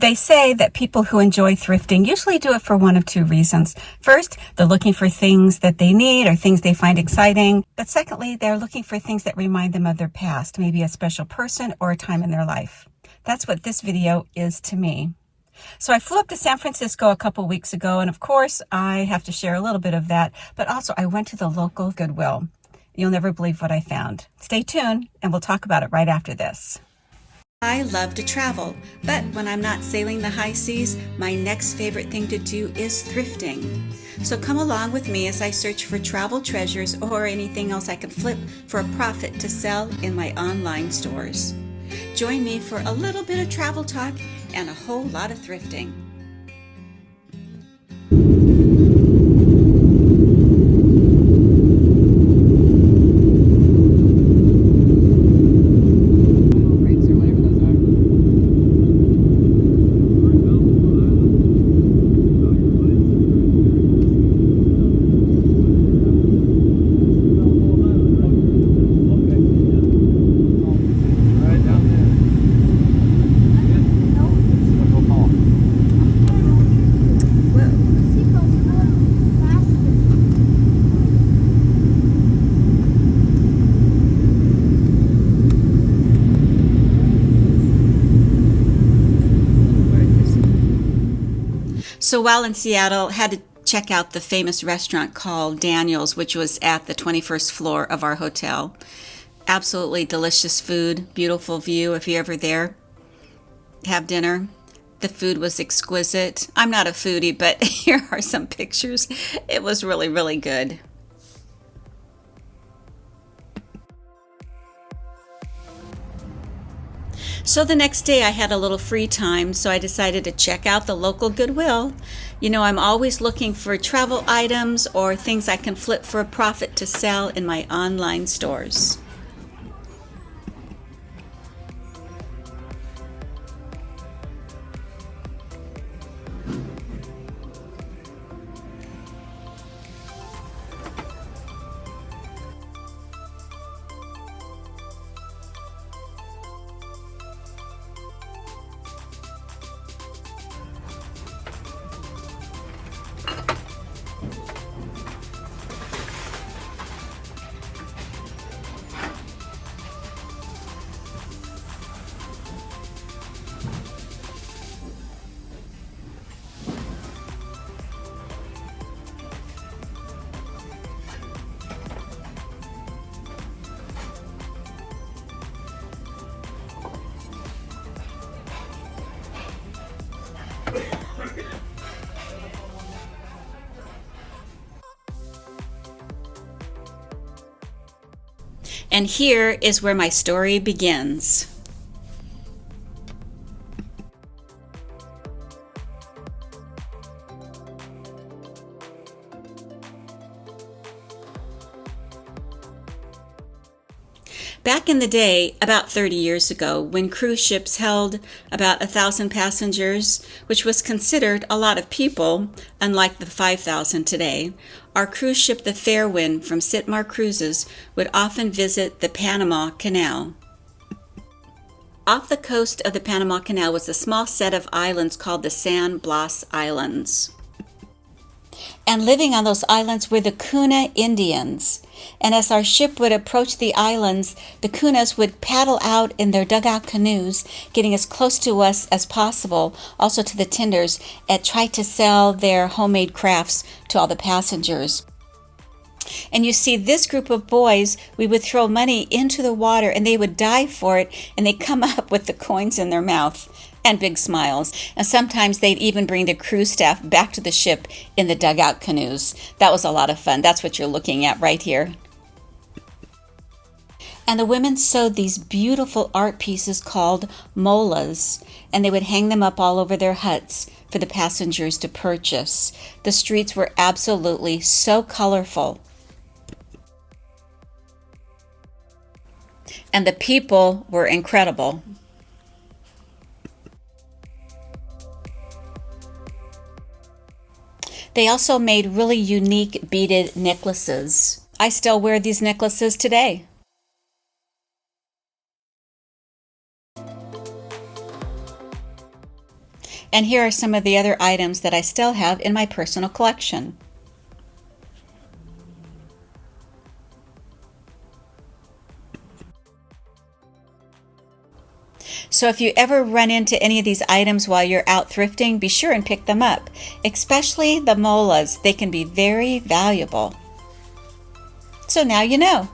They say that people who enjoy thrifting usually do it for one of two reasons. First, they're looking for things that they need or things they find exciting. But secondly, they're looking for things that remind them of their past, maybe a special person or a time in their life. That's what this video is to me. So I flew up to San Francisco a couple weeks ago, and of course, I have to share a little bit of that, but also I went to the local Goodwill. You'll never believe what I found. Stay tuned, and we'll talk about it right after this. I love to travel, but when I'm not sailing the high seas, my next favorite thing to do is thrifting. So come along with me as I search for travel treasures or anything else I can flip for a profit to sell in my online stores. Join me for a little bit of travel talk and a whole lot of thrifting. So while in Seattle, had to check out the famous restaurant called Daniel's, which was at the 21st floor of our hotel. Absolutely delicious food, beautiful view. If you're ever there, have dinner. The food was exquisite. I'm not a foodie, but here are some pictures. It was really, really good. So the next day I had a little free time, so I decided to check out the local Goodwill. You know, I'm always looking for travel items or things I can flip for a profit to sell in my online stores. And here is where my story begins. Back in the day, about 30 years ago, when cruise ships held about 1,000 passengers, which was considered a lot of people, unlike the 5,000 today, our cruise ship, the Fairwind from Sitmar Cruises, would often visit the Panama Canal. Off the coast of the Panama Canal was a small set of islands called the San Blas Islands. And living on those islands were the Kuna Indians. And as our ship would approach the islands, the Kunas would paddle out in their dugout canoes, getting as close to us as possible, also to the tenders, and try to sell their homemade crafts to all the passengers. And you see, this group of boys, we would throw money into the water and they would dive for it, and they'd come up with the coins in their mouth and big smiles. And sometimes they'd even bring the crew staff back to the ship in the dugout canoes. That was a lot of fun. That's what you're looking at right here. And the women sewed these beautiful art pieces called Molas, and they would hang them up all over their huts for the passengers to purchase. The streets were absolutely so colorful. And the people were incredible. They also made really unique beaded necklaces. I still wear these necklaces today. And here are some of the other items that I still have in my personal collection. So if you ever run into any of these items while you're out thrifting, be sure and pick them up, especially the Molas. They can be very valuable. So now you know.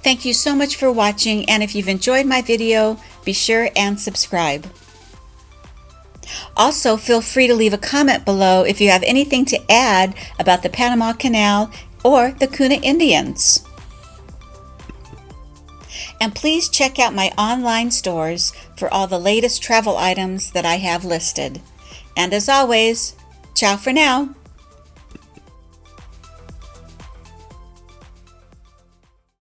Thank you so much for watching, and if you've enjoyed my video, be sure and subscribe. Also, feel free to leave a comment below if you have anything to add about the Panama Canal or the Kuna Indians. And please check out my online stores for all the latest travel items that I have listed. And as always, ciao for now.